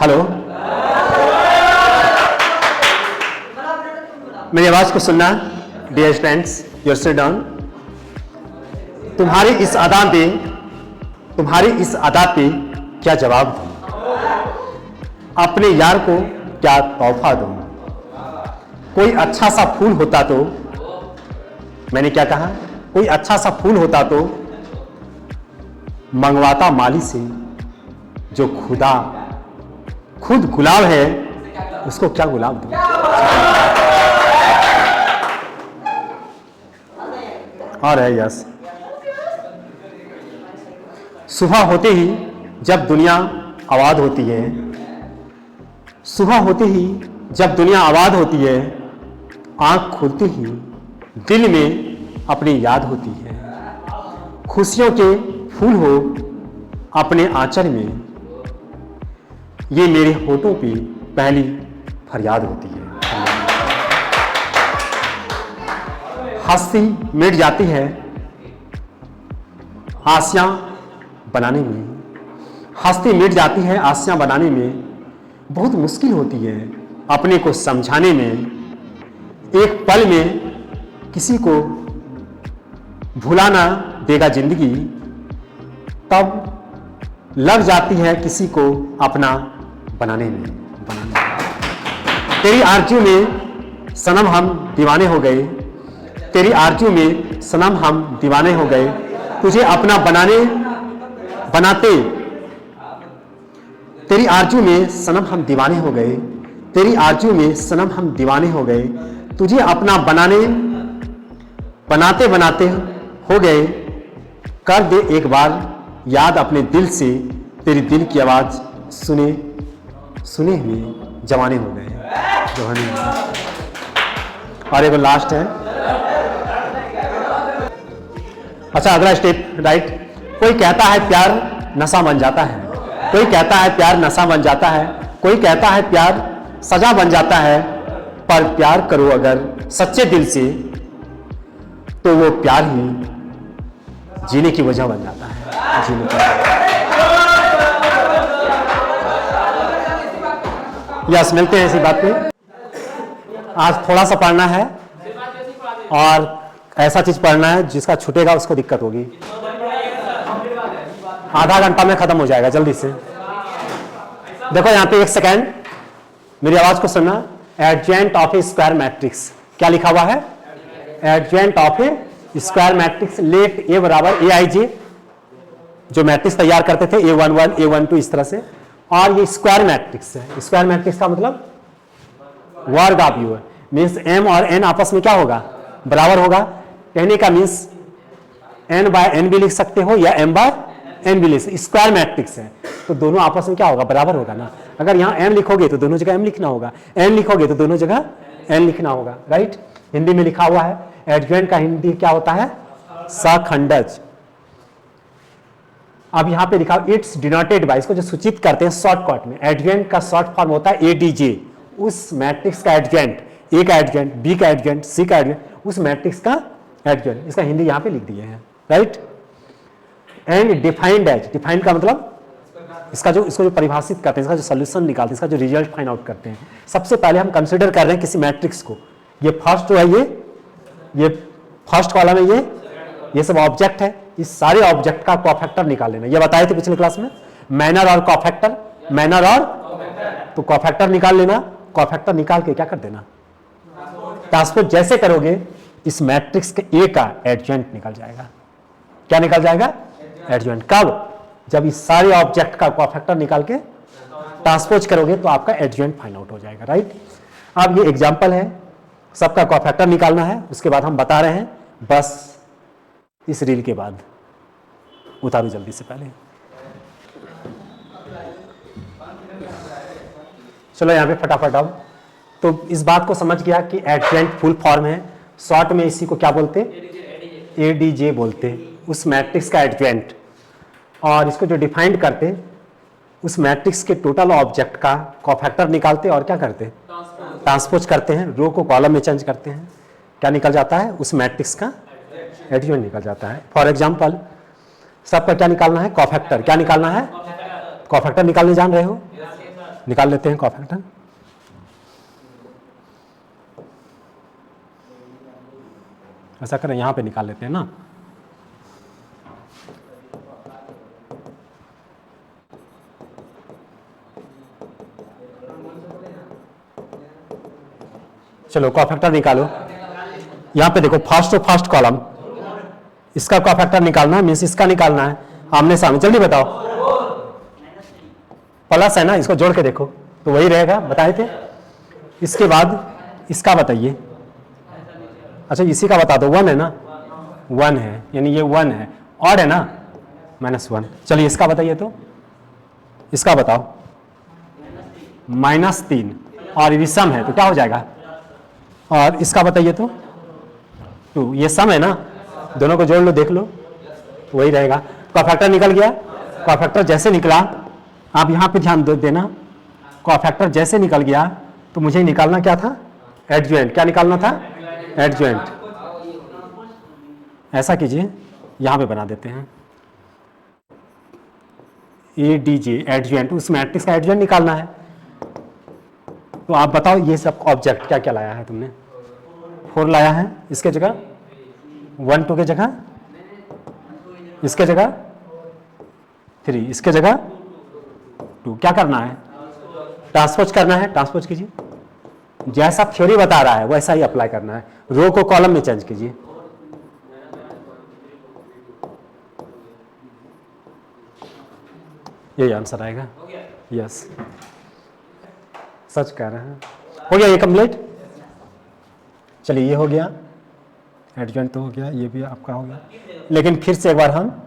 Hello, मेरी आवाज को सुनना। Dear friends, your sit down. तुम्हारी इस अदा पे क्या जवाब दूं? अपने यार को क्या तोहफा दूं? कोई अच्छा सा फूल होता तो, मैंने क्या कहा, कोई अच्छा सा फूल होता तो मंगवाता माली से, जो खुदा खुद गुलाब है उसको क्या गुलाब दूं? और है यस। सुबह होते ही जब दुनिया आबाद होती है, सुबह होते ही जब दुनिया आबाद होती है, आंख खुलते ही दिल में अपनी याद होती है। खुशियों के फूल हो अपने आंचल में, ये मेरे होठों पे पहली फरियाद होती है। हंसी मिट जाती है आसियां बनाने में, हंसी मिट जाती है आसियां बनाने में। बहुत मुश्किल होती है अपने को समझाने में। एक पल में किसी को भुलाना देगा जिंदगी, तब लग जाती है किसी को अपना बनाने में। तेरी आरज़ू में सनम हम दीवाने हो गए, तेरी आरज़ू में सनम हम दीवाने हो गए। तुझे अपना बनाते, तेरी आरज़ू में सनम हम दीवाने हो गए, तेरी आरज़ू में सनम हम दीवाने हो गए। तुझे अपना बनाते बनाते हो गए। कर दे एक बार याद अपने दिल से, तेरी दिल की आवाज़ सुने हुए जवाने हो गए। और एक लास्ट है। अच्छा, अगला स्टेप राइट। कोई कहता है प्यार नशा बन जाता है, कोई कहता है प्यार नशा बन जाता है, कोई कहता है प्यार सजा बन जाता है। पर प्यार करो अगर सच्चे दिल से, तो वो प्यार ही जीने की वजह बन जाता है। जीने की यस, मिलते हैं इसी बात पे। आज थोड़ा सा पढ़ना है और ऐसा चीज पढ़ना है जिसका छूटेगा उसको दिक्कत होगी। आधा घंटा में खत्म हो जाएगा, जल्दी से। देखो यहाँ पे एक सेकेंड, मेरी आवाज को सुनना। Adjoint of a square matrix, क्या लिखा हुआ है? Adjoint of a square matrix. Let A बराबर ए आई जे, जो मैट्रिक्स तैयार करते थे A11 A12 इस तरह से। और ये स्क्वायर मैट्रिक्स है। स्क्वायर मैट्रिक्स का मतलब वर्ग ऑफ यू है, मीन्स m और n आपस में क्या होगा? बराबर होगा। कहने का मीन्स n बाय n भी लिख सकते हो या m बाय n भी लिख सकते। स्क्वायर मैट्रिक्स है तो दोनों आपस में क्या होगा? बराबर होगा ना। अगर यहाँ m लिखोगे तो दोनों जगह m लिखना होगा, n लिखोगे तो दोनों जगह n लिखना होगा। राइट, हिंदी में लिखा हुआ है। एडजेंट का हिंदी क्या होता है? सखंडज। अब यहाँ पे लिखा इट्स डिनोटेड बाय, इसको जो सूचित करते हैं शॉर्टकट में, एडजेंट का शॉर्ट फॉर्म होता है एडीजे। उस मैट्रिक्स का एडजेंट, ए का एडजेंट, बी का एडजेंट, सी का एडजेंट, उस मैट्रिक्स का एडजेंट। इसका हिंदी यहाँ पे लिख दिए हैं। Right. And defined as, defined का मतलब इसको जो परिभाषित करते हैं, इसका जो सोल्यूशन निकालते हैं, इसका जो रिजल्ट फाइंड आउट करते हैं। सबसे पहले हम कंसिडर कर रहे हैं किसी मैट्रिक्स को। ये फर्स्ट जो है, ये फर्स्ट कॉलम है, ये सब ऑब्जेक्ट है। इस सारे ऑब्जेक्ट का कोफैक्टर निकाल लेना। ये बताए थे पिछले क्लास में, मैनर और कोफैक्टर, मैनर और तो कोफैक्टर निकाल लेना। कोफैक्टर निकाल के क्या कर देना? ट्रांसपोज जैसे करोगे इस मैट्रिक्स के ए का एडजेंट निकल जाएगा। क्या निकल जाएगा? एडजेंट। कब? जब इस सारे ऑब्जेक्ट का कोफैक्टर निकाल के ट्रांसपोज करोगे तो आपका एडजेंट फाइंड आउट हो जाएगा। राइट। अब ये एग्जांपल है, सबका कोफैक्टर निकालना है, उसके बाद हम बता रहे हैं। बस इस रील के बाद उतारो जल्दी से पहले। चलो यहाँ पे फटाफट। अब तो इस बात को समझ गया कि एडजेंट फुल फॉर्म है। शॉर्ट में इसी को क्या बोलते? एडीजे बोलते, उस मैट्रिक्स का एडजेंट। और इसको जो डिफाइंड करते, उस मैट्रिक्स के टोटल ऑब्जेक्ट का कोफैक्टर निकालते और क्या करते? ट्रांसपोज करते हैं, रो को कॉलम में चेंज करते हैं। क्या निकल जाता है? उस मैट्रिक्स का एडजेंट निकल जाता है। फॉर एग्जाम्पल, सबका क्या निकालना है? कोफैक्टर। क्या निकालना है? कोफैक्टर निकालने जान रहे हो? निकाल लेते हैं कॉफैक्टर। ऐसा करें, यहाँ पे निकाल लेते हैं ना। चलो कॉफैक्टर निकालो। यहाँ पे देखो फर्स्ट टू फर्स्ट कॉलम, इसका कॉफैक्टर निकालना है, मीन्स इसका निकालना है आमने सामने। जल्दी बताओ, प्लस है ना, इसको जोड़ के देखो तो वही रहेगा, बताए थे। इसके बाद इसका बताइए। अच्छा इसी का बता दो, 1 है ना, 1 है, यानी ये 1 है, और है ना -1। चलिए इसका बताइए, तो इसका बताओ -3, और ये सम है तो क्या हो जाएगा। और इसका बताइए तो 2, ये सम है ना, दोनों को जोड़ लो, देख लो तो वही रहेगा। कॉफैक्टर निकल गया। कॉफैक्टर जैसे निकला, आप यहाँ पे ध्यान देना, कॉफैक्टर जैसे निकल गया तो मुझे निकालना क्या था, एडज्वाइंट। क्या निकालना था, एडज्वाइंट। ऐसा कीजिए, यहाँ पे बना देते हैं ADJ एडज्वाइंट, उस मैट्रिक्स का एडज्वाइंट निकालना है। तो आप बताओ ये सब ऑब्जेक्ट क्या क्या लाया है तुमने। 4 लाया है, इसके जगह 1 2 के जगह, इसके जगह 3, इसके जगह 2। क्या करना है, ट्रांसपोज करना है। ट्रांसपोज कीजिए, जैसा थ्योरी बता रहा है वैसा ही अप्लाई करना है। रो को कॉलम में चेंज कीजिए। यही आंसर आएगा, यस, सच कह रहे हैं। हो गया ये कंप्लीट। चलिए ये हो गया, एडजॉइंट तो हो गया, ये भी आपका हो गया। लेकिन फिर से एक बार हम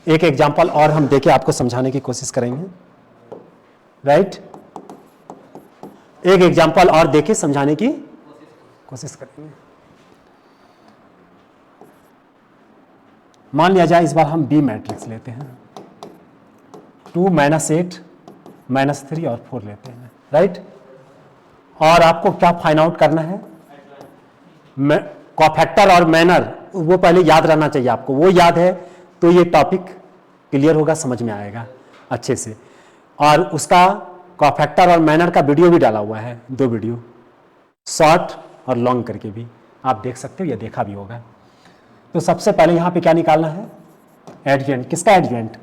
एक एग्जांपल और हम देके आपको समझाने की कोशिश करेंगे, राइट। एक एग्जांपल और देके समझाने की कोशिश करेंगे। मान लिया जाए इस बार हम बी मैट्रिक्स लेते हैं, 2 -8 -3 और 4 लेते हैं, राइट। और आपको क्या फाइंड आउट करना है, कॉफैक्टर और मैनर, वो पहले याद रहना चाहिए आपको। वो याद है तो ये टॉपिक क्लियर होगा, समझ में आएगा अच्छे से। और उसका कॉफैक्टर और मैनर का वीडियो भी डाला हुआ है, 2 वीडियो, शॉर्ट और लॉन्ग करके भी आप देख सकते हो या देखा भी होगा। तो सबसे पहले यहाँ पे क्या निकालना है, एडजॉइंट। किसका एडजॉइंट,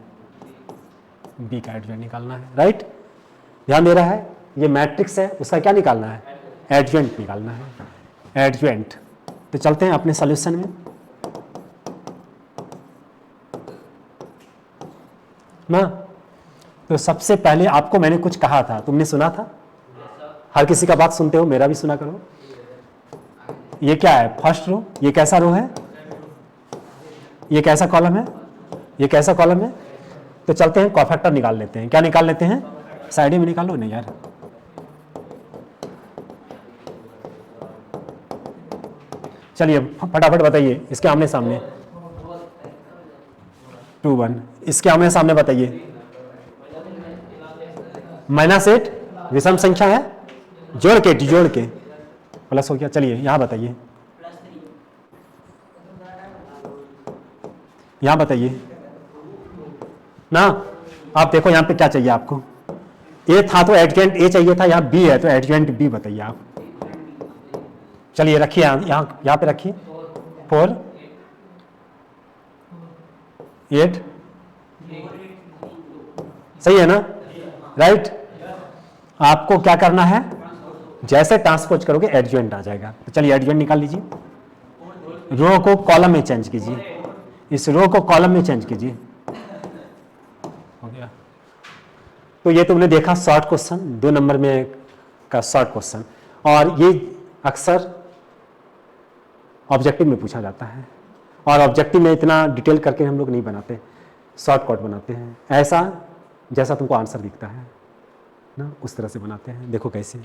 बी का एडजॉइंट निकालना है, राइट। ध्यान दे रहा है, ये मैट्रिक्स है, उसका क्या निकालना है, एडजॉइंट निकालना है, एडजॉइंट। तो चलते हैं अपने सॉल्यूशन में ना। तो सबसे पहले आपको मैंने कुछ कहा था, तुमने सुना था। हर किसी का बात सुनते हो, मेरा भी सुना करो। ये क्या है, फर्स्ट रो। ये कैसा रो है, ये कैसा कॉलम है, ये कैसा कॉलम है। तो चलते हैं कॉफैक्टर निकाल लेते हैं। क्या निकाल लेते हैं, साइड में निकालो नहीं यार। चलिए फटाफट बताइए, इसके आमने सामने 2 1, इसके आमने सामने बताइए -8 विषम संख्या है, जोड़ के प्लस हो गया। चलिए यहां बताइए, यहां बताइए ना। आप देखो यहां पे क्या चाहिए आपको, ए था तो एडजॉइंट ए चाहिए था, यहां बी है तो एडजॉइंट बी बताइए आप। चलिए रखिए, यहां पे रखिए 4 8, सही है ना, राइट। आपको क्या करना है, जैसे ट्रांसपोज करोगे एडजॉइंट आ जाएगा। तो चलिए एडजॉइंट निकाल लीजिए, रो को कॉलम में चेंज कीजिए, इस रो को कॉलम में चेंज कीजिए, हो गया। तो ये तुमने देखा शॉर्ट क्वेश्चन, 2 नंबर में का शॉर्ट क्वेश्चन, और ये अक्सर ऑब्जेक्टिव में पूछा जाता है। और ऑब्जेक्टिव में इतना डिटेल करके हम लोग नहीं बनाते, शॉर्टकट बनाते हैं, ऐसा जैसा तुमको आंसर दिखता है ना, उस तरह से बनाते हैं। देखो कैसे,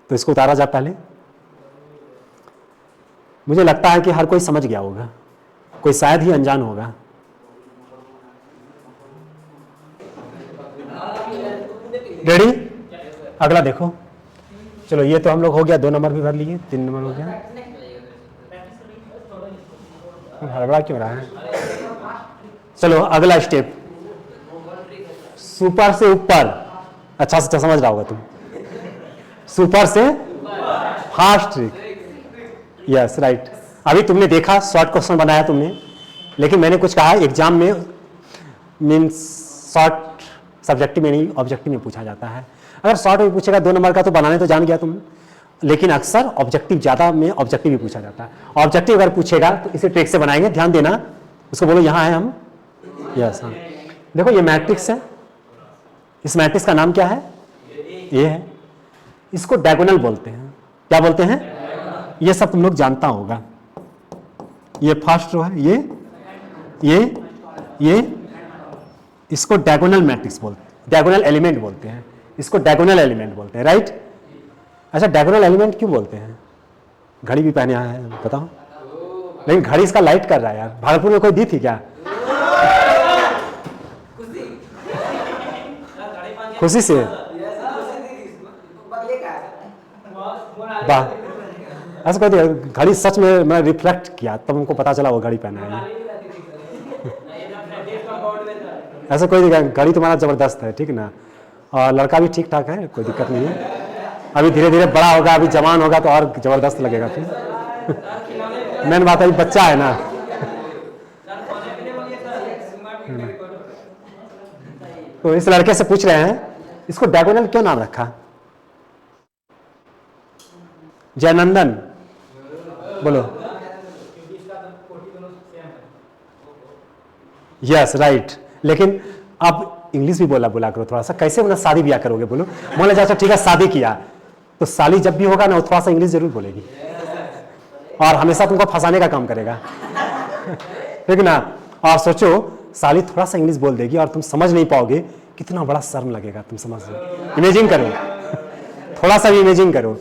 तो इसको उतारा जाए पहले। मुझे लगता है कि हर कोई समझ गया होगा, कोई शायद ही अनजान होगा। रेडी, अगला देखो। चलो ये तो हम लोग हो गया, 2 नंबर भी भर लिए, 3 नंबर हो गया। हड़बड़ा क्यों रहा है, चलो अगला स्टेप, सुपर से ऊपर, अच्छा से समझ रहा होगा तुम, सुपर से फास्ट ट्रिक, यस राइट। अभी तुमने देखा शॉर्ट क्वेश्चन बनाया तुमने, लेकिन मैंने कुछ कहा एग्जाम में मीन्स शॉर्ट सब्जेक्टिव में नहीं ऑब्जेक्टिव में पूछा जाता है। अगर शॉर्ट में पूछेगा 2 नंबर का तो बनाने तो जान गया तुम, लेकिन अक्सर ऑब्जेक्टिव ज्यादा में ऑब्जेक्टिव भी पूछा जाता है। ऑब्जेक्टिव अगर पूछेगा तो इसे ट्रिक से बनाएंगे, ध्यान देना, उसको बोलो यहां है हम, यस हाँ। देखो ये मैट्रिक्स है, इस मैट्रिक्स का नाम क्या है, ये है, इसको डायगोनल बोलते हैं। क्या बोलते हैं, ये सब तुम लोग जानता होगा। ये फर्स्ट रो है, ये इसको डायगोनल मैट्रिक्स बोलते हैं, डायगोनल एलिमेंट बोलते हैं, इसको डायगोनल एलिमेंट बोलते हैं, राइट। अच्छा डायगोनल एलिमेंट क्यों बोलते हैं, घड़ी भी पहने आया है बताओ, लेकिन घड़ी इसका लाइट कर रहा है यार, भागलपुर में कोई दी थी क्या, खुशी से, वाह, ऐसा कोई घड़ी सच में मैं रिफ्लेक्ट किया तब उनको पता चला वो घड़ी पहना है। ऐसा कोई घड़ी तुम्हारा जबरदस्त है, ठीक ना, और लड़का भी ठीक ठाक है, कोई दिक्कत नहीं है। अभी धीरे धीरे बड़ा होगा, अभी जवान होगा तो और जबरदस्त लगेगा फिर। मेन बात अभी बच्चा है ना। तो इस लड़के से पूछ रहे हैं इसको डायगोनल क्यों नाम रखा, जयनंदन बोलो, यस राइट। लेकिन आप इंग्लिश भी बोला करो थोड़ा सा, कैसे बोला शादी ब्याह करोगे बोलो, बोले अच्छा ठीक है शादी किया, तो साली जब भी होगा ना वो थोड़ा सा इंग्लिश जरूर बोलेगी और हमेशा तुमको फंसाने का काम करेगा, ठीक ना। और सोचो साली थोड़ा सा इंग्लिश बोल देगी और तुम समझ नहीं पाओगे, कितना बड़ा शर्म लगेगा, तुम समझ लो, इमेजिन करो, थोड़ा सा भी इमेजिन करो।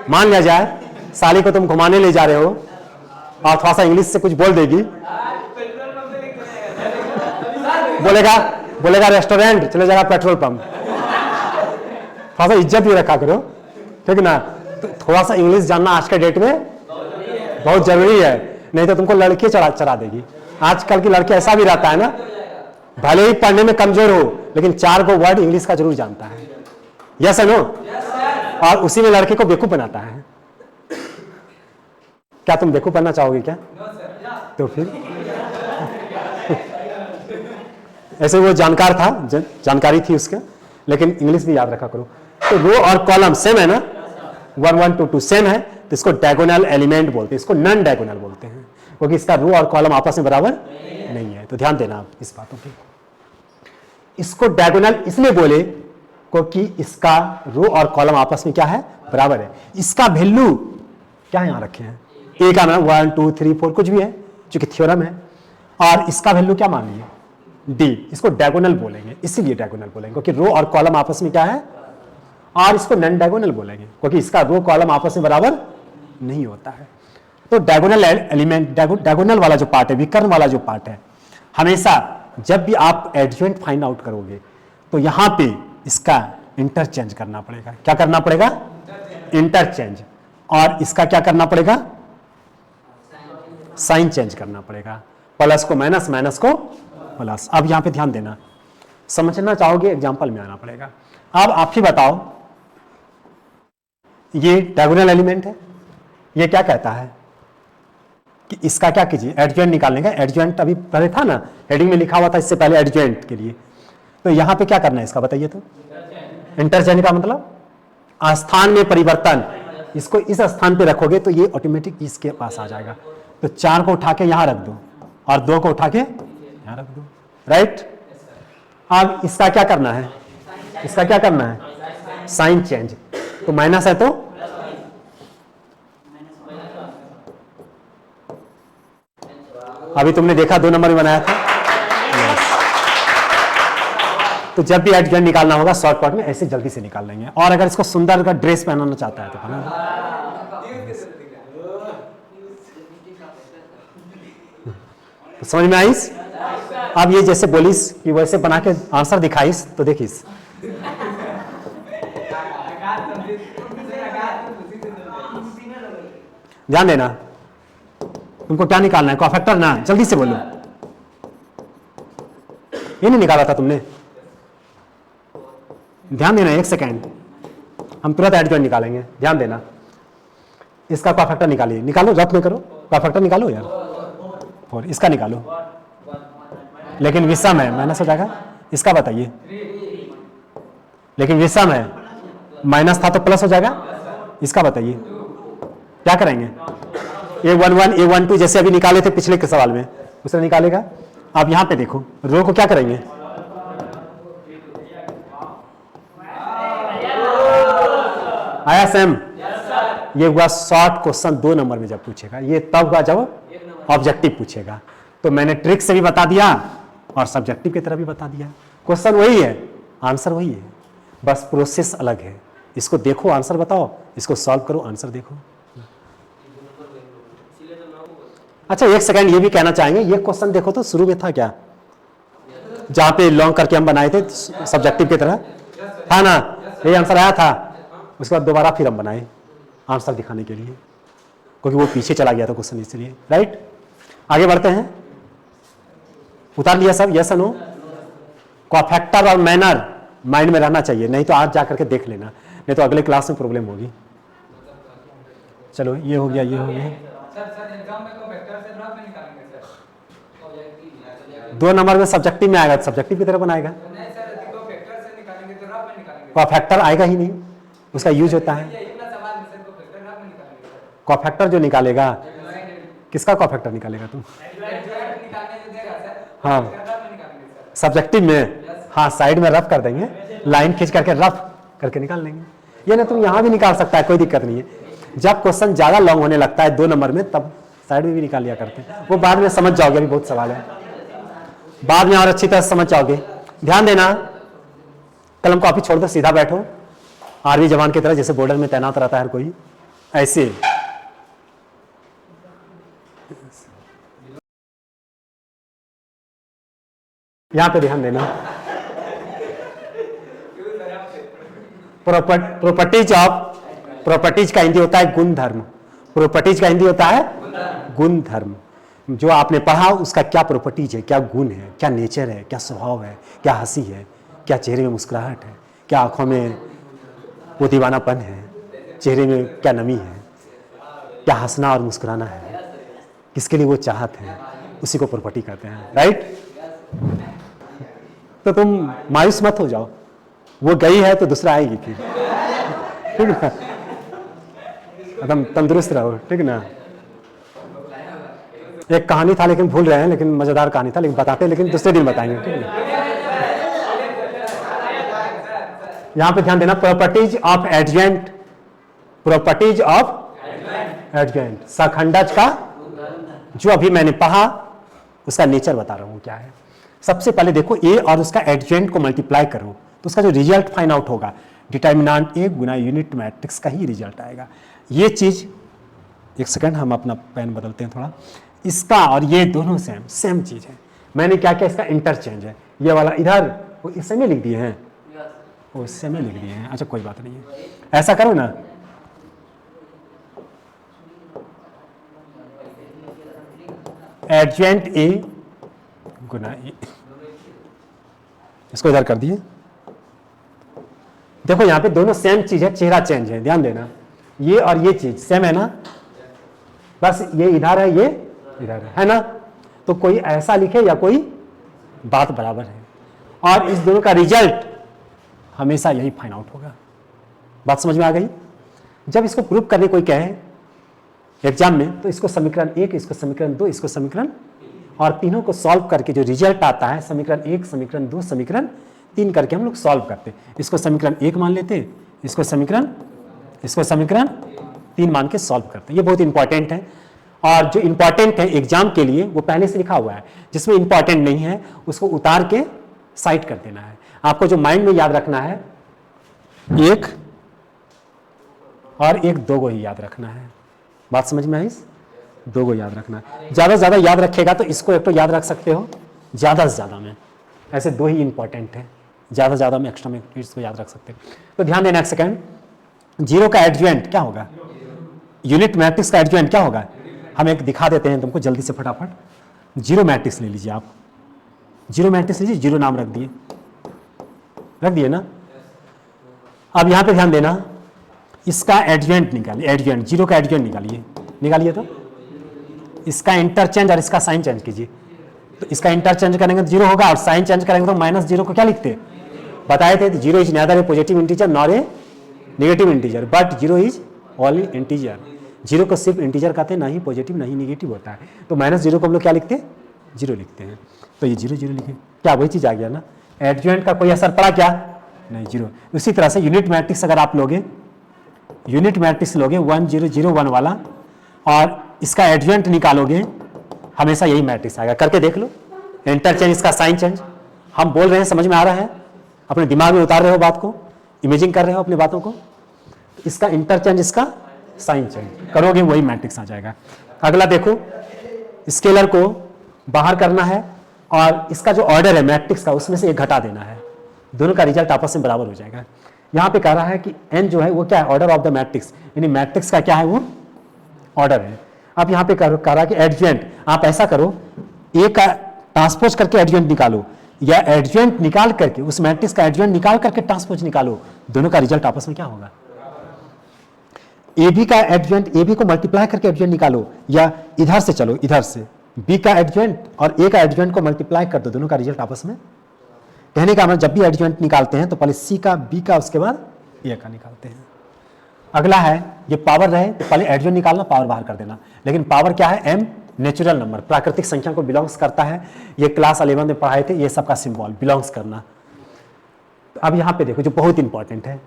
मान लिया जाए साली को तुम घुमाने ले जा रहे हो और थोड़ा सा इंग्लिश से कुछ बोल देगी, बोलेगा रेस्टोरेंट, चले जाएगा पेट्रोल पंप। थोड़ा सा इज्जत भी रखा करो, ठीक ना। तो थोड़ा सा इंग्लिश जानना आज के डेट में बहुत जरूरी है, नहीं तो तुमको लड़की चढ़ा देगी। आजकल की लड़की ऐसा भी रहता है ना, भले ही पढ़ने में कमजोर हो लेकिन 4 को वर्ड इंग्लिश का जरूर जानता है, यस है नो, और उसी में लड़के को बेवकूफ बनाता है। क्या तुम बेवकूफ बनना चाहोगे क्या, तो फिर ऐसे वो जानकार था, जानकारी थी उसके, लेकिन इंग्लिश भी याद रखा करो। तो रो और कॉलम सेम है ना, 1 1 2 2 सेम है, तो इसको डायगोनल एलिमेंट बोलते हैं, इसको नॉन डायगोनल बोलते हैं, क्योंकि इसका रो और कॉलम आपस में बराबर नहीं है। तो ध्यान देना आप इस बातों की। इसको डायगोनल इसलिए बोले क्योंकि इसका रो और कॉलम आपस में क्या है, बराबर है। इसका वैल्यू क्या यहां रखे हैं, ए का नाम 1 2 3 4 कुछ भी है, चूंकि थ्योरम है, और इसका वैल्यू क्या मान लीजिए डी, इसको डायगोनल बोलेंगे, इसीलिए डायगोनल बोलेंगे क्योंकि रो और कॉलम आपस में क्या है, और इसको नॉन डायगोनल बोलेंगे क्योंकि इसका रो कॉलम आपस में बराबर नहीं होता है। तो डायगोनल एलिमेंट, डायगोनल वाला जो पार्ट है, विकर्ण वाला जो पार्ट है, हमेशा जब भी आप एडजॉइंट फाइंड आउट करोगे तो यहां पे इसका इंटरचेंज करना पड़ेगा। क्या करना पड़ेगा, इंटरचेंज, और इसका क्या करना पड़ेगा, साइन चेंज करना पड़ेगा, प्लस को माइनस, माइनस को प्लस। अब यहां पे ध्यान देना, समझना चाहोगे एग्जांपल में आना पड़ेगा। अब आप ही बताओ, ये डायगोनल एलिमेंट है, ये क्या कहता है कि इसका क्या कीजिए, एडजॉइंट निकालने का। एडजॉइंट अभी पहले था ना, हेडिंग में लिखा हुआ था इससे पहले एडजॉइंट के लिए, तो यहां पे क्या करना है इसका बताइए तो। इंटरचेंज का मतलब स्थान में परिवर्तन, इसको इस स्थान पे रखोगे तो ये ऑटोमेटिक इसके पास आ जाएगा। तो 4 को उठा के यहां रख दो और 2 को उठा के यहां रख दो, राइट। अब इसका क्या करना है, इसका क्या करना है, साइन चेंज, तो माइनस है तो अभी तुमने देखा 2 नंबर में बनाया था। तो जब भी एडजॉइंट निकालना होगा शॉर्टकट में ऐसे जल्दी से निकाल लेंगे। और अगर इसको सुंदर का ड्रेस पहनाना चाहता है तो तो समझ में आईस। अब ये जैसे बोलिस कि वैसे बना के आंसर दिखाइस तो देखिस, ध्यान देना। तुमको क्या निकालना है, कोफैक्टर ना, जल्दी से बोलो। ये नहीं निकाला था तुमने? ध्यान देना, एक सेकेंड, हम तुरंत एडजॉइंट निकालेंगे, ध्यान देना। इसका का फैक्टर निकालिए, निकालो, रफ में करो, का फैक्टर निकालो यार, 4, इसका निकालो, लेकिन विषम है, माइनस हो जाएगा। इसका बताइए, लेकिन विषम है, माइनस था तो प्लस हो जाएगा। इसका बताइए क्या करेंगे? A11 A12 जैसे अभी निकाले थे पिछले के सवाल में, उसने निकालेगा। आप यहां पे देखो, रो को क्या करेंगे? आया सेम? ये हुआ शॉर्ट क्वेश्चन 2 नंबर में जब पूछेगा, ये तब हुआ जब ऑब्जेक्टिव पूछेगा। तो मैंने ट्रिक से भी बता दिया और सब्जेक्टिव की तरह भी बता दिया। क्वेश्चन वही है, आंसर वही है, बस प्रोसेस अलग है। इसको देखो, आंसर बताओ, इसको सॉल्व करो, आंसर देखो। अच्छा एक सेकंड, ये भी कहना चाहेंगे, ये क्वेश्चन देखो तो शुरू में था क्या, जहां पे लॉन्ग करके हम बनाए थे सब्जेक्टिव की तरह, था ना? ये आंसर आया था। उसके बाद दोबारा फिर हम बनाए आंसर दिखाने के लिए, क्योंकि वो पीछे चला गया था क्वेश्चन, इसलिए। राइट, आगे बढ़ते हैं। उतार लिया सब? Yes no? कॉफैक्टर और मैनर माइंड में रहना चाहिए, नहीं तो आज जा करके देख लेना, नहीं तो अगले क्लास में प्रॉब्लम होगी। चलो ये हो गया, ये हो गया। 2 नंबर में सब्जेक्टिव में आएगा, सब्जेक्टिव की तरह बनाएगा। कॉफैक्टर आएगा ही नहीं, उसका यूज होता है। कॉफैक्टर जो निकालेगा, किसका कॉफैक्टर निकालेगा तुम? हाँ सब्जेक्टिव में, हाँ साइड में रफ कर देंगे, लाइन खींच करके रफ करके निकाल लेंगे। ये ना तुम यहां भी निकाल सकता है, कोई दिक्कत नहीं है। जब क्वेश्चन ज्यादा लॉन्ग होने लगता है 2 नंबर में, तब साइड में भी निकाल लिया करते हैं, वो बाद में समझ जाओगे, अभी बहुत सवाल है, बाद में और अच्छी तरह समझ जाओगे। ध्यान देना, कलम कॉपी छोड़ दो, सीधा बैठो, आर्मी जवान की तरह, जैसे बॉर्डर में तैनात रहता है हर कोई, ऐसे। यहां पे ध्यान देना, प्रॉपर्टीज ऑफ, प्रॉपर्टीज का हिंदी होता है गुण धर्म, प्रॉपर्टीज का हिंदी होता है गुण धर्म। जो आपने पढ़ा उसका क्या प्रॉपर्टीज है, क्या गुण है, क्या नेचर है, क्या स्वभाव है, क्या हंसी है, क्या चेहरे में मुस्कुराहट है, क्या आंखों में वो दीवानापन है, चेहरे में क्या नमी है, क्या हंसना और मुस्कुराना है, किसके लिए वो चाहत है, उसी को प्रॉपर्टी कहते हैं। राइट, तो तुम मायूस मत हो जाओ, वो गई है तो दूसरा आएगी फिर, ठीक ना? एकदम तंदुरुस्त रहो, ठीक ना? एक कहानी था लेकिन भूल रहे हैं, लेकिन मजेदार कहानी था, लेकिन बताते, लेकिन दूसरे दिन बताएंगे, ठीक है? यहां पे ध्यान देना, प्रॉपर्टीज ऑफ एडजेंट, प्रॉपर्टीज ऑफ एडजेंट, सखंडज का जो अभी मैंने पढ़ा उसका नेचर बता रहा हूं क्या है। सबसे पहले देखो, ए और उसका एडजेंट को मल्टीप्लाई करो तो उसका जो रिजल्ट फाइंड आउट होगा, डिटर्मिनेंट ए गुना यूनिट मैट्रिक्स का ही रिजल्ट आएगा। ये चीज, एक सेकंड हम अपना पेन बदलते हैं थोड़ा, इसका और ये दोनों सेम चीज है। मैंने क्या किया, इसका इंटरचेंज है, ये वाला इधर वो इससे में लिख दिए हैं, वो इससे में लिख दिए हैं। अच्छा कोई बात नहीं है, ऐसा करो ना, एडजेंट ए गुना ए, इसको इधर कर दिए। देखो यहां पे दोनों सेम चीज है, चेहरा चेंज है, ध्यान देना, ये और ये चीज सेम है ना, बस ये इधर है, ये इधर है ना? तो कोई ऐसा लिखे या कोई बात बराबर है, और इस दोनों का रिजल्ट हमेशा यही फाइंड आउट होगा। बात समझ में आ गई? जब इसको प्रूव करने कोई कहे एग्जाम में, तो इसको समीकरण 1, इसको समीकरण 2, इसको समीकरण, और तीनों को सॉल्व करके जो रिजल्ट आता है, समीकरण 1, समीकरण 2, समीकरण 3 करके हम लोग सॉल्व करते। इसको समीकरण 1 मान लेते, इसको समीकरण 3 मान के सॉल्व करते। ये बहुत इंपॉर्टेंट है, और जो इंपॉर्टेंट है एग्जाम के लिए वो पहले से लिखा हुआ है, जिसमें इंपॉर्टेंट नहीं है उसको उतार के साइड कर देना है। आपको जो माइंड में याद रखना है, 1 और 1 2 को ही याद रखना है। बात समझ में आई? 2 को याद रखना है। ज्यादा से ज्यादा याद रखेगा तो इसको एक तो याद रख सकते हो, ज्यादा से ज्यादा में ऐसे 2 ही इंपॉर्टेंट है, ज्यादा से ज्यादा में एक्स्ट्रा में इसको याद रख सकते हो। तो ध्यान देना, एक सेकेंड, 0 का एडजेंट क्या होगा, यूनिट मैट्रिक्स का एडजेंट क्या होगा, हम एक दिखा देते हैं तुमको जल्दी से फटाफट। 0 मैट्रिक्स ले लीजिए आप, जीरो मैट्रिक्स लीजिए, जीरो नाम रख दिए ना। अब यहां पे ध्यान देना, इसका एडजेंट निकालिए, एडजेंट जीरो का एडजेंट निकालिए तो इसका इंटरचेंज और इसका साइन चेंज कीजिए। तो इसका इंटरचेंज करेंगे तो जीरो होगा और साइन चेंज करेंगे तो माइनस जीरो को क्या लिखते बताए थे, zero is nether A positive integer nor a negative integer but zero is only integer. Zero को सिर्फ इंटीजर कहते हैं, ना ही पॉजिटिव ना ही नेगेटिव होता है। तो माइनस जीरो को हम लोग क्या लिखते हैं, जीरो लिखते हैं। तो ये जीरो जीरो लिखे, क्या वही चीज आ गया ना, एडजेंट का कोई असर पड़ा क्या, नहीं, जीरो। उसी तरह से यूनिट मैट्रिक्स अगर आप लोगे, यूनिट मैट्रिक्स लोगे 1 0 0 1 वाला और इसका एडजेंट निकालोगे, हमेशा यही मैट्रिक्स आएगा। करके देख लो, इंटरचेंज इसका साइन चेंज, हम बोल रहे हैं समझ में आ रहा है, अपने दिमाग में उतार रहे हो बात को, इमेजिंग कर रहे हो अपनी बातों को, तो इसका इंटरचेंज इसका साइन चेंज करोगे वही मैट्रिक्स आ जाएगा। अगला देखो, स्केलर को बाहर करना है और इसका जो ऑर्डर है मैट्रिक्स का उसमें से एक घटा देना है, दोनों का रिजल्ट आपस में बराबर हो जाएगा। यहाँ पे कह रहा है कि n जो है वो क्या है, ऑर्डर ऑफ द मैट्रिक्स, यानी मैट्रिक्स का क्या है वो ऑर्डर है। अब यहाँ पे कह रहा है कि एडजेंट, आप ऐसा करो ए का ट्रांसपोज करके एडजेंट निकालो या एडजेंट निकाल करके उस मैट्रिक्स का एडजेंट निकाल करके ट्रांसपोज निकालो, दोनों का रिजल्ट आपस में क्या होगा, ए बी का एडजेंट, ए बी को मल्टीप्लाई करके एडजेंट निकालो या इधर से चलो, इधर से बी का एडजेंट और ए का एडजेंट को मल्टीप्लाई कर दो, दोनों का रिजल्ट आपस में। कहने का मतलब जब भी एडजेंट निकालते हैं तो पहले सी का बी का उसके बाद ए का निकालते हैं। अगला है ये पावर रहे तो पहले एडजेंट निकालना, पावर बाहर कर देना, लेकिन पावर क्या है, एम नेचुरल नंबर, प्राकृतिक संख्या को बिलोंग्स करता है। ये क्लास 11 में पढ़ाए थे, ये सबका सिंबल बिलोंग्स करना। तो अब यहाँ पे देखो जो बहुत इंपॉर्टेंट है,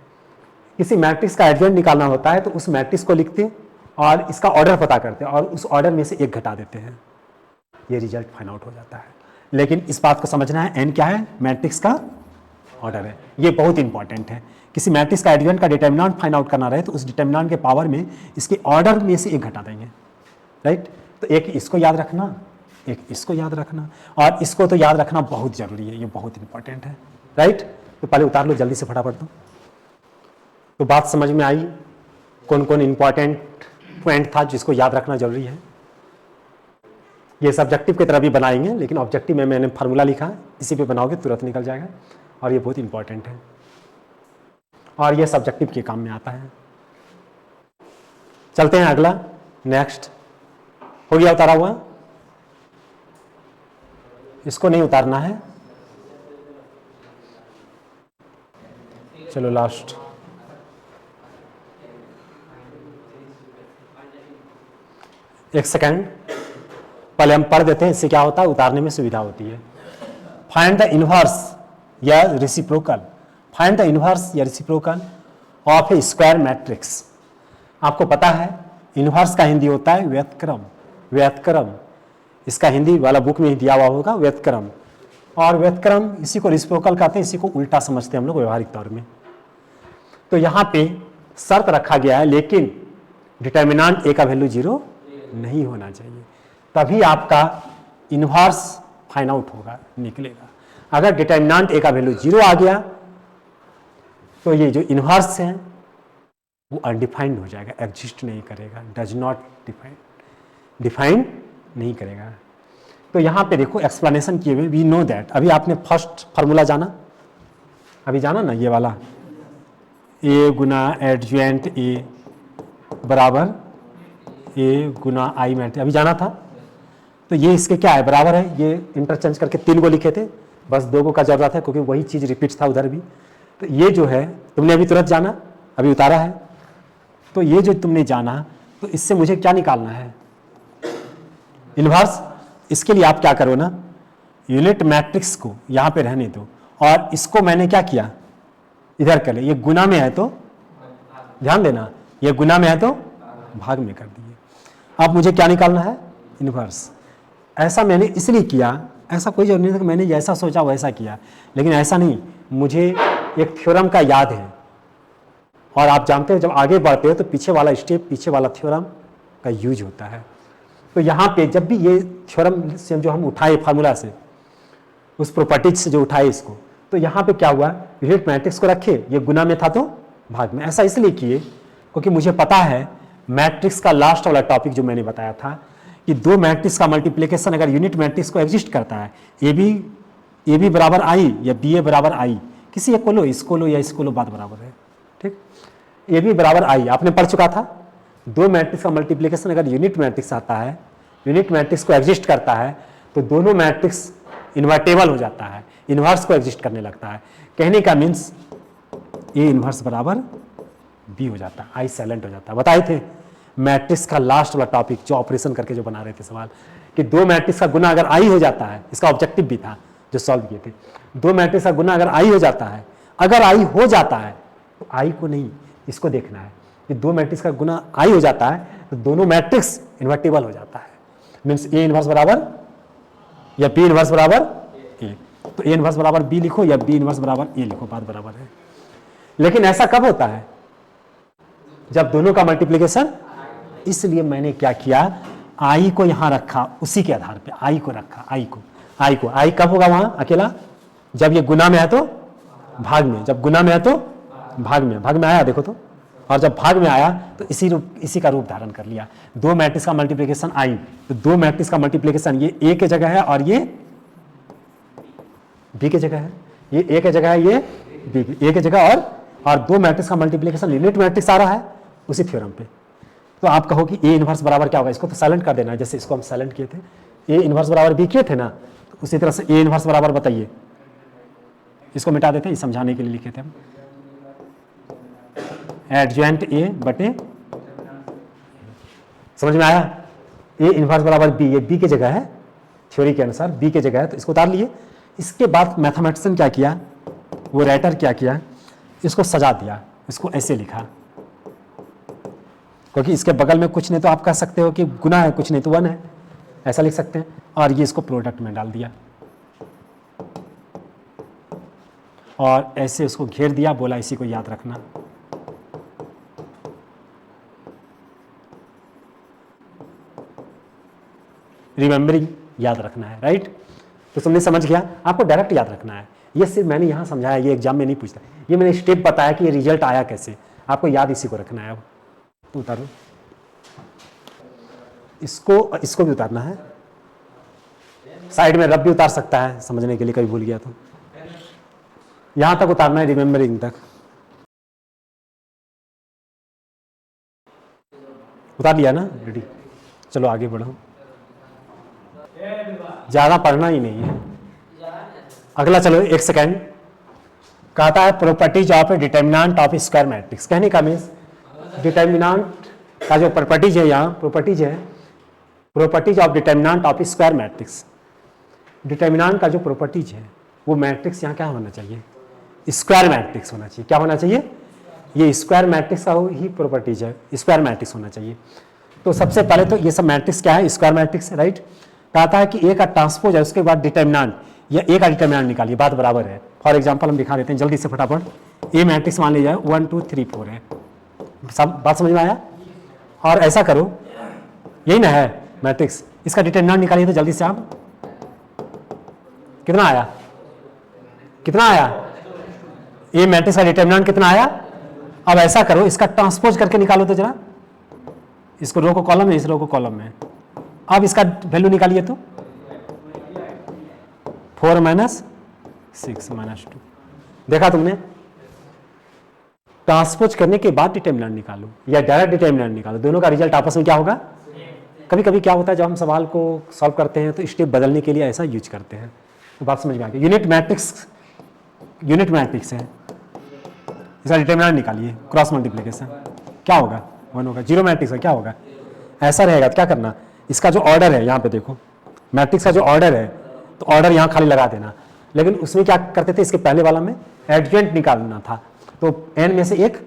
किसी मैट्रिक्स का एडजेंट निकालना होता है तो उस मैट्रिक्स को लिखते और इसका ऑर्डर पता करते और उस ऑर्डर में से एक घटा देते हैं, ये रिजल्ट फाइंड आउट हो जाता है। लेकिन इस बात को समझना है, एन क्या है, मैट्रिक्स का ऑर्डर है, ये बहुत इंपॉर्टेंट है। किसी मैट्रिक्स का एडजेंट का डिटर्मिनेंट फाइंड आउट करना रहे तो उस डिटर्मिनेंट के पावर में इसके ऑर्डर में से एक घटा देंगे, राइट। तो एक इसको याद रखना, एक इसको याद रखना, और इसको तो याद रखना बहुत जरूरी है, ये बहुत इंपॉर्टेंट है, राइट। तो पहले उतार लो जल्दी से फटाफट। तो बात समझ में आई, कौन कौन इंपॉर्टेंट पॉइंट था जिसको याद रखना जरूरी है। ये सब्जेक्टिव की तरह भी बनाएंगे, लेकिन ऑब्जेक्टिव में मैंने फार्मूला लिखा, इसी पे बनाओगे तुरंत निकल जाएगा, और ये बहुत इंपॉर्टेंट है और ये सब्जेक्टिव के काम में आता है। चलते हैं अगला, नेक्स्ट। हो गया उतारा हुआ, इसको नहीं उतारना है, चलो लास्ट। एक सेकेंड पहले हम पढ़ देते हैं, इससे क्या होता है, उतारने में सुविधा होती है। फाइंड द इनवर्स या रेसिप्रोकल, फाइंड द इनवर्स या reciprocal of a square matrix. आपको पता है इनवर्स का हिंदी होता है व्युत्क्रम, व्युत्क्रम इसका हिंदी वाला बुक में ही दिया हुआ होगा, व्युत्क्रम। और व्युत्क्रम इसी को रेसिप्रोकल कहते हैं, इसी को उल्टा समझते हैं हम लोग व्यवहारिक तौर में। तो यहाँ पे शर्त रखा गया है, लेकिन डिटर्मिनेंट ए का वैल्यू 0 नहीं होना चाहिए, तभी आपका इनवर्स फाइंड आउट होगा, निकलेगा। अगर डिटर्मिनेंट ए का वैल्यू 0 आ गया तो ये जो इनवर्स है वो अनडिफाइंड हो जाएगा, एग्जिस्ट नहीं करेगा, डज नॉट डिफाइन, डिफाइन नहीं करेगा। तो यहाँ पे देखो एक्सप्लेनेशन किए हुए, वी नो दैट। अभी आपने फर्स्ट फार्मूला जाना, अभी जाना ना, ये वाला ए गुना एडजेंट ए बराबर ए गुना आई मैट्रिक्स, अभी जाना था। तो ये इसके क्या है, बराबर है, ये इंटरचेंज करके 3 को लिखे थे, बस 2 को का जरूरत है क्योंकि वही चीज रिपीट था उधर भी। तो ये जो है तुमने अभी तुरंत जाना, अभी उतारा है, तो ये जो तुमने जाना, तो इससे मुझे क्या निकालना है, इनवर्स। इसके लिए आप क्या करो ना, यूनिट मैट्रिक्स को यहाँ पे रहने दो और इसको मैंने क्या किया, इधर कर ले, ये गुना में है तो ध्यान देना, ये गुना में है तो भाग में कर दिए। अब मुझे क्या निकालना है, इनवर्स। ऐसा मैंने इसलिए किया, ऐसा कोई जरूरी नहीं था कि मैंने जैसा सोचा वैसा किया, लेकिन ऐसा नहीं, मुझे एक थ्योरम का याद है और आप जानते हो जब आगे बढ़ते हो तो पीछे वाला स्टेप, पीछे वाला थ्योरम का यूज होता है। तो यहाँ पे जब भी ये थ्योरम से जो हम उठाए फार्मूला से, उस प्रॉपर्टीज से जो उठाए इसको, तो यहाँ पे क्या हुआ, यूनिट मैट्रिक्स को रखे, ये गुना में था तो भाग में। ऐसा इसलिए किए क्योंकि मुझे पता है मैट्रिक्स का लास्ट वाला टॉपिक जो मैंने बताया था कि 2 मैट्रिक्स का मल्टीप्लिकेशन अगर यूनिट मैट्रिक्स को एग्जिस्ट करता है, ए बी ए बी बराबर आई या बी ए बराबर आई, किसी एक को लो, इसको लो या इसको लो, बात बराबर है। ठीक, ए बी बराबर आई आपने पढ़ चुका था। दो मैट्रिक्स का मल्टीप्लिकेशन अगर यूनिट मैट्रिक्स आता है, यूनिट मैट्रिक्स को एग्जिस्ट करता है, तो दोनों मैट्रिक्स इन्वर्टेबल हो जाता है, इन्वर्स को एग्जिस्ट करने लगता है। कहने का मीन्स ए इन्वर्स बराबर बी हो जाता है, आई साइलेंट हो जाता है। बताए थे मैट्रिक्स का लास्ट वाला टॉपिक जो ऑपरेशन करके जो बना रहे थे सवाल, कि दो मैट्रिक्स का गुना अगर आई हो जाता है, इसका ऑब्जेक्टिव भी था जो सॉल्व किए थे। दो मैट्रिक्स का गुना अगर आई हो जाता है, अगर आई हो जाता है तो आई को नहीं, इसको देखना है कि दो मैट्रिक्स का गुना आई हो जाता है तो दोनों मैट्रिक्स इन्वर्टेबल हो जाता है। मीन्स ए इन्वर्स बराबर या बी इन्वर्स बराबर ए, तो ए इन्वर्स बराबर बी लिखो या बी इन्वर्स बराबर ए लिखो, बात बराबर है। लेकिन ऐसा कब होता है? जब दोनों का मल्टीप्लिकेशन, इसलिए मैंने क्या किया, आई को यहां रखा, उसी के आधार पे आई को रखा, आई कब होगा वहां अकेला? जब ये गुना में है तो भाग में, जब गुना में है तो भाग में आया देखो तो, और जब भाग में आया तो इसी का रूप धारण कर लिया। दो मैट्रिक्स का मल्टीप्लिकेशन आई, तो दो मैट्रिक्स का मल्टीप्लिकेशन ये ए के जगह है और ये बी के जगह है, ये ए के जगह है, ये बी ए के जगह, और दो मैट्रिक्स का मल्टीप्लिकेशन यूनिट मैट्रिक्स आ रहा है उसी थ्योरम पे। तो आप कहो कि ए इनवर्स बराबर क्या होगा, इसको तो साइलेंट कर देना है, जैसे इसको हम साइलेंट किए थे, ए इनवर्स बराबर बी किए थे ना, तो उसी तरह से ए इनवर्स बराबर बताइए, इसको मिटा देते हैं, समझाने के लिए लिखे थे हम, एडजॉइंट ए बटे, समझ में आया? ए इनवर्स बराबर बी, ये बी की जगह है, थ्योरी के अनुसार बी की जगह है, तो इसको उतार लिए। इसके बाद मैथमेटिशियन क्या किया, वो राइटर क्या किया, इसको सजा दिया, इसको ऐसे लिखा, क्योंकि इसके बगल में कुछ नहीं तो आप कह सकते हो कि गुना है, कुछ नहीं तो वन है, ऐसा लिख सकते हैं, और ये इसको प्रोडक्ट में डाल दिया और ऐसे उसको घेर दिया, बोला इसी को याद रखना। रिमेंबरिंग याद रखना है, राइट? तो तुमने समझ गया, आपको डायरेक्ट याद रखना है। ये सिर्फ मैंने यहां समझाया, ये एग्जाम में नहीं पूछता, ये मैंने स्टेप बताया कि ये रिजल्ट आया कैसे, आपको याद इसी को रखना है। अब तो उतारो, इसको भी उतारना है, साइड में रब भी उतार सकता है समझने के लिए, कभी भूल गया तो यहां तक उतारना है, रिमेंबरिंग तक उतार लिया ना, रेडी? चलो आगे बढ़ो, ज्यादा पढ़ना ही नहीं है। अगला चलो, एक सेकेंड, कहता है properties of determinant of square matrix. कहने का मीन्स डिटर्मिनेंट का जो प्रॉपर्टीज है, यहाँ प्रॉपर्टीज है, properties of determinant of square matrix. Determinant का जो प्रॉपर्टीज है वो मैट्रिक्स यहाँ क्या होना चाहिए, स्क्वायर मैट्रिक्स होना चाहिए। क्या होना चाहिए? ये स्क्वायर मैट्रिक्स का ही प्रॉपर्टीज है, स्क्वायर मैट्रिक्स होना चाहिए। तो सबसे पहले तो ये सब मैट्रिक्स क्या है, स्क्वायर मैट्रिक्स है, राइट? कहता है कि ए का ट्रांसपोज है, उसके बाद डिटर्मिनेंट या ए का डिटर्मिनेंट निकालिए, बात बराबर है। फॉर एग्जांपल हम दिखा देते हैं जल्दी से फटाफट। ए मैट्रिक्स मान लीजिए 1 2 3 4 है, सब बात समझ में आया? और ऐसा करो, यही ना है मैट्रिक्स, इसका डिटर्मिनेंट निकालिए तो जल्दी से आप, कितना आया, कितना आया? ए मैट्रिक्स का डिटर्मिनेंट कितना आया? अब ऐसा करो, इसका ट्रांसपोज करके निकालो तो जरा, इसको रो को कॉलम में, इस रो को कॉलम में। अब इसका वैल्यू निकालिए तो 4 - 6 - 2, देखा तुमने? ट्रांसपोज करने के बाद डिटर्मिनेंट निकालो या डायरेक्ट डिटर्मिनेंट निकालो, दोनों का रिजल्ट आपस में क्या होगा? कभी कभी क्या होता है, जब हम सवाल को सॉल्व करते हैं तो स्टेप बदलने के लिए ऐसा यूज करते हैं, तो बात समझ में आ गई। यूनिट मैट्रिक्स है, इसका डिटर्मिनेंट निकालिए, क्रॉस मल्टीप्लिकेशन क्या होगा, 1 होगा। जीरो मैट्रिक्स है, क्या होगा? ऐसा रहेगा तो क्या करना, इसका जो ऑर्डर है यहाँ पे देखो, मैट्रिक्स का जो ऑर्डर है, तो ऑर्डर यहाँ खाली लगा देना। लेकिन उसमें क्या करते थे, इसके पहले वाला में एडजॉइंट निकालना था, तो n में से एक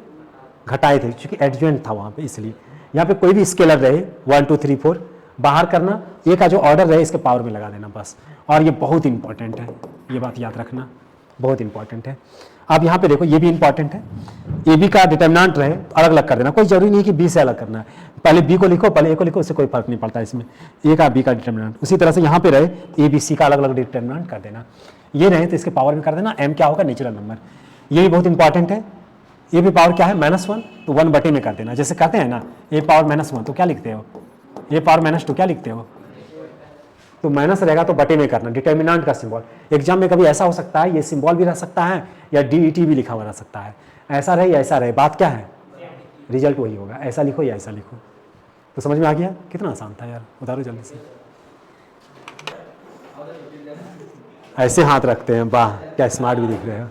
घटाए थे क्योंकि एडजॉइंट था वहाँ पे, इसलिए यहाँ पे कोई भी स्केलर रहे 1 2 3 4 बाहर करना, ए का जो ऑर्डर रहे इसके पावर में लगा देना बस। और ये बहुत इंपॉर्टेंट है, ये बात याद रखना, बहुत इंपॉर्टेंट है। अब यहाँ पे देखो, ये भी इंपॉर्टेंट है, ए बी का डिटर्मिनेंट रहे तो अलग अलग कर देना, कोई जरूरी नहीं कि बी से अलग करना है, पहले बी को लिखो पहले ए को लिखो, उससे कोई फर्क नहीं पड़ता इसमें, ए का बी का डिटर्मिनेंट। उसी तरह से यहाँ पे रहे ए बी सी का अलग अलग डिटर्मिनेंट कर देना, ये रहे तो इसके पावर में कर देना, एम क्या होगा, नेचुरल नंबर। ये भी बहुत इंपॉर्टेंट है, ये भी पावर क्या है, -1, तो 1 बटे में कर देना, जैसे कहते हैं ना ए पावर -1, तो क्या लिखते हो, ए पावर -2 क्या लिखते हो, तो माइनस रहेगा तो बटे में करना, डिटर्मिनेंट का सिंबल। एग्जाम में कभी ऐसा हो सकता है, ये सिंबल भी रह सकता है या DET भी लिखा हुआ रह सकता है, ऐसा रहे या ऐसा रहे, बात क्या है, रिजल्ट वही होगा, ऐसा लिखो या ऐसा लिखो। तो समझ में आ गया, कितना आसान था यार, उतारो जल्दी से। ऐसे हाथ रखते हैं, वाह क्या स्मार्ट भी दिख रहे हो।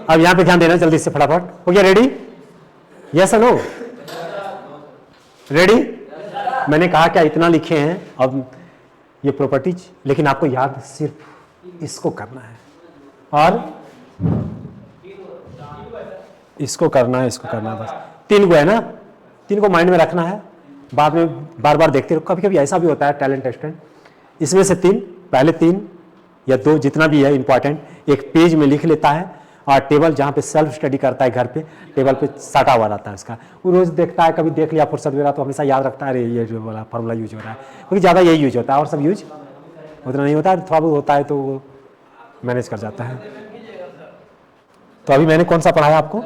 अब यहां पे ध्यान देना जल्दी से, फटाफट। हो गया रेडी? Yes no? रेडी? मैंने कहा क्या इतना लिखे हैं अब ये प्रॉपर्टीज, लेकिन आपको याद सिर्फ इसको करना है और इसको करना है, इसको करना है, बस 3 को है ना, 3 को माइंड में रखना है, बाद में बार बार देखते रहो। कभी कभी ऐसा भी होता है टैलेंट टेस्टेंट, इसमें से 3 पहले 3 या 2 जितना भी है इंपॉर्टेंट एक पेज में लिख लेता है, और टेबल जहाँ पे सेल्फ स्टडी करता है घर पे, टेबल पे सटा हुआ रहता है उसका, वो रोज देखता है, कभी देख लिया फुर्सत वगैरह तो हमेशा याद रखता है, अरे ये जो वाला फार्मूला यूज हो रहा है, क्योंकि ज़्यादा यही यूज होता है और सब यूज उतना नहीं होता है, थोड़ा बहुत होता है तो वो मैनेज कर जाता है। तो अभी मैंने कौन सा पढ़ाया आपको,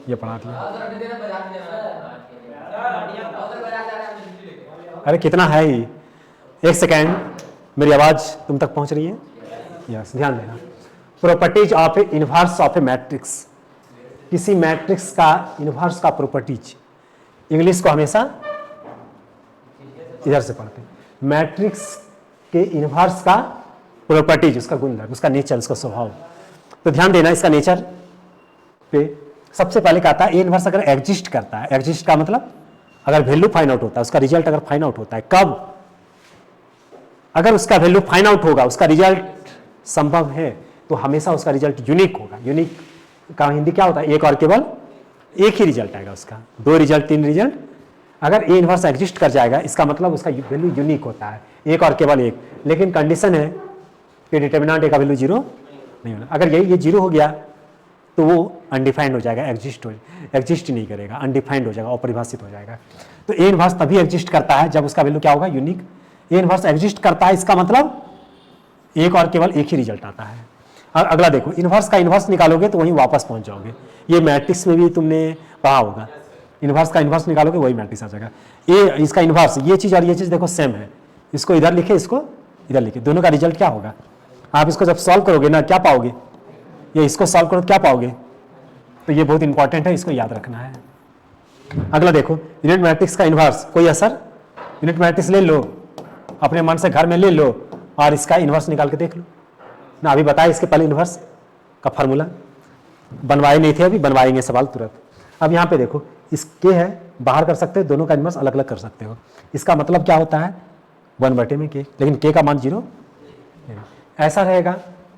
ये पढ़ा दिया। अरे कितना है ही, 1 सेकेंड, मेरी आवाज़ तुम तक पहुंच रही है? यस, ध्यान देना। Properties of A inverse of A matrix, किसी मैट्रिक्स का इनवर्स का प्रॉपर्टीज, इंग्लिश को हमेशा इधर से पढ़ते हैं। मैट्रिक्स के इनवर्स का प्रॉपर्टीज, उसका गुणधर्म, उसका नेचर, उसका स्वभाव। तो ध्यान देना इसका नेचर पे। सबसे पहले कहता है ए इनवर्स अगर एग्जिस्ट करता है, एग्जिस्ट का मतलब अगर वैल्यू फाइंड आउट होता है, उसका रिजल्ट अगर फाइंड आउट होता है, कब? अगर उसका वैल्यू फाइंड आउट होगा, उसका रिजल्ट संभव है, तो हमेशा उसका रिजल्ट यूनिक होगा। यूनिक का हिंदी क्या होता है? एक और केवल एक ही रिजल्ट आएगा उसका, 2 रिजल्ट 3 रिजल्ट। अगर ए इनवर्स एग्जिस्ट कर जाएगा, इसका मतलब उसका वैल्यू यूनिक होता है, एक और केवल एक। लेकिन कंडीशन है कि डिटर्मिनेंट ए का वैल्यू 0 नहीं होना। अगर ये 0 हो गया तो वो अनडिफाइंड हो जाएगा, एग्जिस्ट ही नहीं करेगा, अनडिफाइंड हो जाएगा, अपरिभाषित हो जाएगा। तो ए इनवर्स तभी एग्जिस्ट करता है जब उसका वैल्यू क्या होगा? यूनिक। ए इनवर्स एग्जिस्ट करता है, इसका मतलब एक और केवल एक ही रिजल्ट आता है। और अगला देखो, इनवर्स का इनवर्स निकालोगे तो वहीं वापस पहुंच जाओगे। ये मैट्रिक्स में भी तुमने पढ़ा होगा, इनवर्स का इनवर्स निकालोगे वही मैट्रिक्स आ जाएगा। ये इसका इनवर्स, ये चीज़ और ये चीज़ देखो सेम है, इसको इधर लिखे, इसको इधर लिखे, दोनों का रिजल्ट क्या होगा? आप इसको जब सॉल्व करोगे ना, क्या पाओगे? ये इसको सॉल्व करो तो क्या पाओगे? तो ये बहुत इंपॉर्टेंट है, इसको याद रखना है। अगला देखो, यूनिट मैट्रिक्स का इनवर्स, कोई असर? यूनिट मैट्रिक्स ले लो, अपने मन से घर में ले लो और इसका इनवर्स निकाल के देख लो ना। अभी बताया इसके पहले इनवर्स का फार्मूला बनवाए नहीं थे, अभी बनवाएंगे सवाल तुरंत। अब यहाँ पे देखो, इसके है बाहर कर सकते हो, दोनों का इनवर्स अलग अलग कर सकते हो। इसका मतलब क्या होता है? 1/k, लेकिन k का मान 0 ऐसा रहेगा।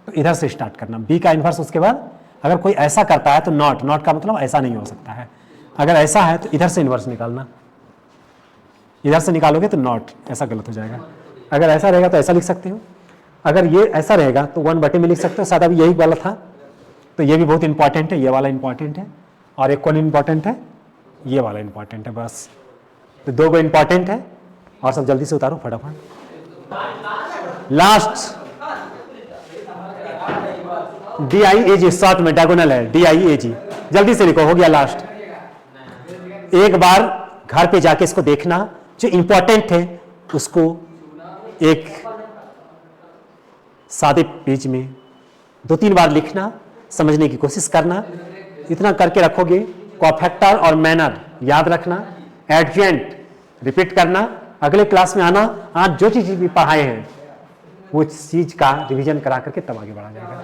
तो इधर से स्टार्ट करना, b का इनवर्स, उसके बाद अगर कोई ऐसा करता है तो नॉट, नॉट का मतलब ऐसा नहीं हो सकता है। अगर ऐसा है तो इधर से इनवर्स निकालना, इधर से निकालोगे तो नॉट, ऐसा गलत हो जाएगा। अगर ऐसा रहेगा तो ऐसा लिख सकते हो, अगर ये ऐसा रहेगा तो 1/में लिख सकते हो। शायद अभी यही वाला था, तो ये भी बहुत इंपॉर्टेंट है, ये वाला इंपॉर्टेंट है, और एक कौन इंपॉर्टेंट है? ये वाला इंपॉर्टेंट है। बस तो 2 इंपॉर्टेंट है, और सब जल्दी से उतारो फटाफट। लास्ट DIAG, शॉर्ट में डायगोनल है, DIAG, जल्दी से लिखो, हो गया लास्ट। एक बार घर पे जाके इसको देखना, जो इंपॉर्टेंट है उसको एक सादे पेज में 2-3 बार लिखना, समझने की कोशिश करना। इतना करके रखोगे, कोफैक्टर और मैनर याद रखना, एडजेंट रिपीट करना, अगले क्लास में आना, आज जो चीज भी पढ़ाए हैं वो चीज का रिवीजन करा करके तब आगे बढ़ा जाएगा।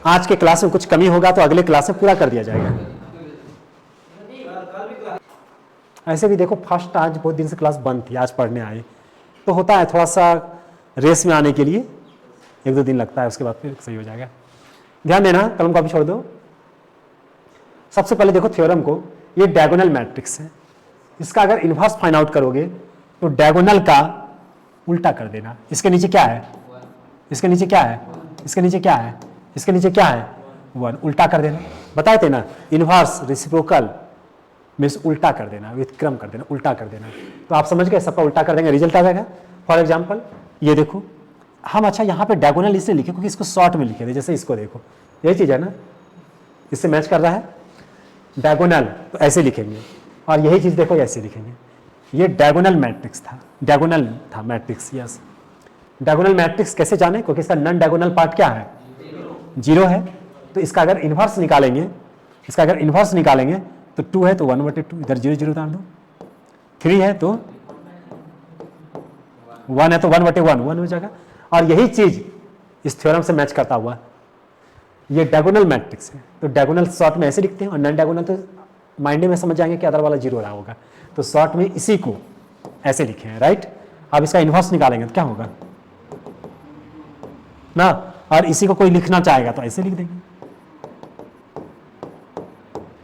आज के क्लास में कुछ कमी होगा तो अगले क्लास में पूरा कर दिया जाएगा। ऐसे भी देखो, फर्स्ट आज बहुत दिन से क्लास बंद थी, आज पढ़ने आए, तो होता है थोड़ा सा रेस में आने के लिए 1-2 दिन लगता है, उसके बाद फिर सही हो जाएगा। ध्यान देना, कलम कॉपी छोड़ दो। सबसे पहले देखो थ्योरम को, ये डायगोनल मैट्रिक्स है, इसका अगर इनवर्स फाइंड आउट करोगे तो डायगोनल का उल्टा कर देना। इसके नीचे क्या है? इसके नीचे क्या है? इसके नीचे क्या है? इसके नीचे क्या है? 1, उल्टा कर देना। बताए थे ना, इनवर्स रेसिप्रोकल में उल्टा कर देना, व्युत्क्रम कर देना, उल्टा कर देना। तो आप समझ गए, सबका उल्टा कर देंगे, रिजल्ट आ जाएगा। फॉर एग्जाम्पल ये देखो हम, अच्छा यहाँ पे डायगोनल इसलिए लिखे क्योंकि इसको शॉर्ट में लिखे थे, जैसे इसको देखो, यही चीज़ है ना, इससे मैच कर रहा है डायगोनल, तो ऐसे लिखेंगे। और यही चीज़ देखो ऐसे लिखेंगे, ये डायगोनल मैट्रिक्स था, डायगोनल था मैट्रिक्स, यस। डायगोनल मैट्रिक्स कैसे जाने, क्योंकि इसका नॉन डायगोनल पार्ट क्या है, 0 है। तो इसका अगर इन्वर्स निकालेंगे, इसका अगर इन्वर्स निकालेंगे तो 2 है तो 1/2, इधर 0 0 डाल दो। 3 है तो 1 है तो 1/1 1 हो जाएगा। और यही चीज इस थ्योरम से मैच करता हुआ, ये डायगोनल मैट्रिक्स है, तो डायगोनल शॉर्ट में ऐसे लिखते हैं, और नॉन डायगोनल तो माइंड में समझ जाएंगे कि अदर वाला 0 रहा होगा, तो शॉर्ट में इसी को ऐसे लिखे हैं, राइट। अब इसका इन्वर्स निकालेंगे तो क्या होगा ना, और इसी को कोई लिखना चाहेगा तो ऐसे लिख देंगे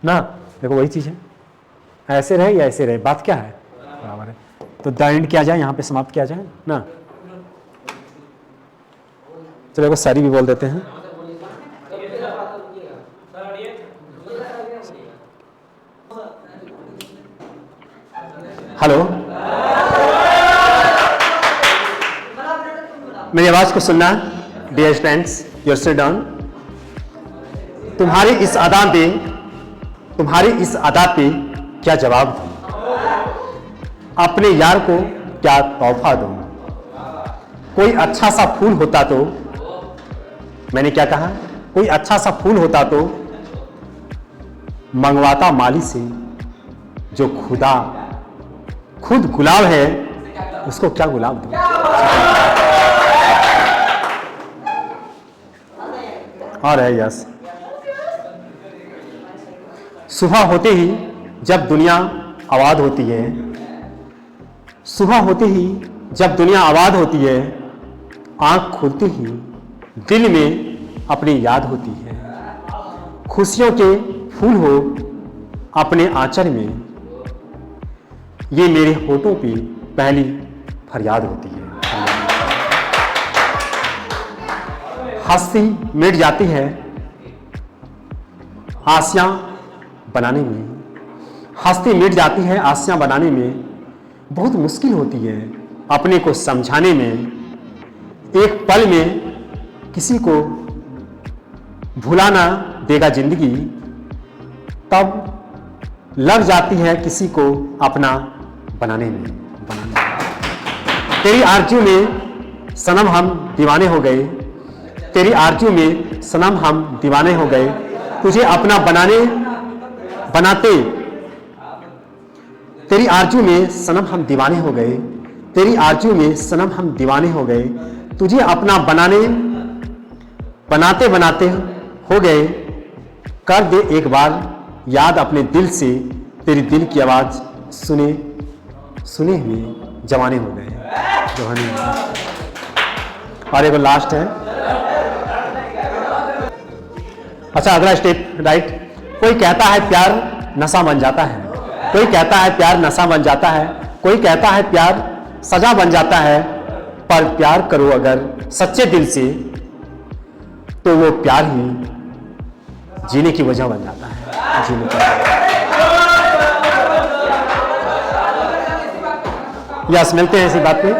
ना। देखो वही चीज है, ऐसे रहे या ऐसे रहे, बात क्या है, बराबर है। तो द एंड किया जाए, यहाँ पे समाप्त किया जाए ना। चलो देखो सारी भी बोल देते हैं। हेलो, मेरी आवाज को सुनना, dear students, your sit down. तुम्हारी इस अदा पे क्या जवाब दूं, अपने यार को क्या तोहफा दूं। कोई अच्छा सा फूल होता तो, मैंने क्या कहा, कोई अच्छा सा फूल होता तो मंगवाता माली से, जो खुदा खुद गुलाब है उसको क्या गुलाब दूं। और है यस। सुबह होते ही जब दुनिया आबाद होती है, सुबह होते ही जब दुनिया आबाद होती है, आंख खुलते ही दिल में अपनी याद होती है। खुशियों के फूल हो अपने आंचल में, ये मेरे होठों पे पहली फरियाद होती है। हंसी मिट जाती है आसियां बनाने में, हंसी मिट जाती है आसियां बनाने में, बहुत मुश्किल होती है अपने को समझाने में। एक पल में किसी को भुलाना देगा जिंदगी, तब लग जाती है किसी को अपना बनाने में। तेरी आरज़ू में सनम हम दीवाने हो गए, तेरी आरज़ू में सनम हम दीवाने हो गए, तुझे अपना बनाते। तेरी आरज़ू में सनम हम दीवाने हो गए, तेरी आरज़ू में सनम हम दीवाने हो गए, तुझे अपना बनाते बनाते हो गए। कर दे एक बार याद अपने दिल से, तेरी दिल की आवाज़ सुने हुए जवाने हो गए, जवाने हो गए। और एक लास्ट है, अच्छा अगला स्टेप, राइट। कोई कहता है प्यार नशा बन जाता है, कोई कहता है प्यार नशा बन जाता है, कोई कहता है प्यार सजा बन जाता है, पर प्यार करो अगर सच्चे दिल से, तो वो प्यार ही जीने की वजह बन जाता है, जीने की। यस, मिलते हैं इसी बात पे।